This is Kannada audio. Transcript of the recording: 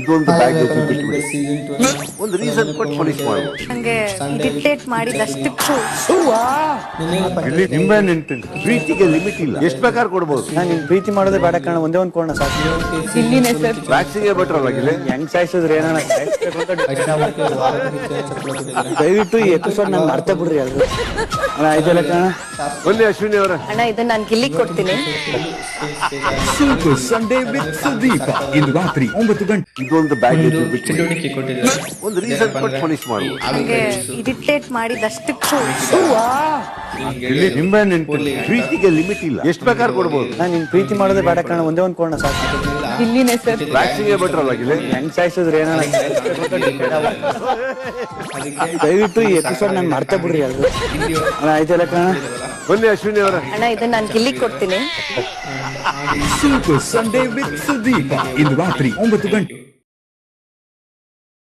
ಇದೊಂದು ಬ್ಯಾಗೇಜ್ ಬಿಟ್ಬಿಡಿ. ಒಂದು ರೀಸನ್ ಕೊಟ್ಟು ಪೊಲೀಸ್ ಮಾಡ್ಬೋದು. ನಂಗೆ ಡಿಕ್ಟೇಟ್ ಮಾಡಿದಷ್ಟಕ್ಕೂ ಇಲ್ಲಿ ನಿಂಬೆ ನಿಂತಿಲ್ಲ. ಪ್ರೀತಿಗೆ ಲಿಮಿಟ್ ಇಲ್ಲ, ಎಷ್ಟು ಬೇಕಾದ್ರೂ ಕೊಡ್ಬೋದು. ನಾನು ನಿನ್ ಪ್ರೀತಿ ಮಾಡೋದೇ ಬೇಡ ಕಾರಣ ಒಂದೇ ಒಂದು ಕೋಣ ಸಾಕು. ಇಲ್ಲಿನೇ ಸರ್ ವ್ಯಾಕ್ಸಿಗೆ ಬೆಟ್ರಲ್ಲ ಗಿಲೆ. ಹೆಂಗ್ ಸಾಯಿಸಿದ್ರೆ ಏನಾನ ದಯವಿಟ್ಟು ಈ ಎಪಿಸೋಡ್ ನಾನು ಮಾಡ್ತಾ ಬಿಡ್ರಿ ಎಲ್ರು. ಆಯ್ತಲ್ಲ ಕಣ. ಬನ್ನಿ ಅಶ್ವಿನಿ ಅವರ. ಅಣ್ಣ ಇದನ್ನ ನಾನು ಗಿಲ್ಲಿಗೆ ಕೊಡ್ತೀನಿ. ಸೂಪರ್ ಸಂಡೇ ವಿತ್ ಸುದೀಪ ಇಂದು ರಾತ್ರಿ 9 ಗಂಟೆ. ಇದೊಂದು ಬ್ಯಾಗೇಜ್ ಬಿಟ್ಬಿಡಿ. ಚಟುವಟಿಕೆ ಕೊಟ್ಟಿದ್ದಾರೆ. ಒಂದು ರೀಸನ್ ಕೊಟ್ಟು ಪೊಲೀಸ್ ಮಾಡ್ಬೋದು. ನಂಗೆ ಡಿಕ್ಟೇಟ್ ಮಾಡಿದಷ್ಟಕ್ಕೂ ಇಲ್ಲಿ ನಿಂಬೆ ನಿಂತಿಲ್ಲ. ಪ್ರೀತಿಗೆ ಲಿಮಿಟ್ ಇಲ್ಲ, ಎಷ್ಟು ಬೇಕಾದ್ರೂ ಕೊಡ್ಬೋದು. ನಾನು ನಿನ್ ಪ್ರೀತಿ ಮಾಡೋದೇ ಬೇಡ ಕಾರಣ ಒಂದೇ ಒಂದು ಕೋಣ ಸಾಕು. ಇಲ್ಲಿನೇ ಸರ್ ವ್ಯಾಕ್ಸಿಗೆ ಬೆಟ್ರಲ್ಲ ಗಿಲೆ. ಹೆಂಗ್ ಸಾಯಿಸಿದ್ರೆ ಏನಾನ ದಯವಿಟ್ಟು ಈ ಎಪಿಸೋಡ್ ನಾನು ಮಾಡ್ತಾ ಬಿಡ್ರಿ ಎಲ್ರು. ಆಯ್ತಲ್ಲ ಕಣ. ಬನ್ನಿ ಅಶ್ವಿನಿ ಅವರ. ಅಣ್ಣ ಇದನ್ನ ನಾನು ಗಿಲ್ಲಿಗೆ ಕೊಡ್ತೀನಿ. ಸೂಪರ್ ಸಂಡೇ ವಿತ್ ಸುದೀಪ ಇಂದು ರಾತ್ರಿ 9 ಗಂಟೆ.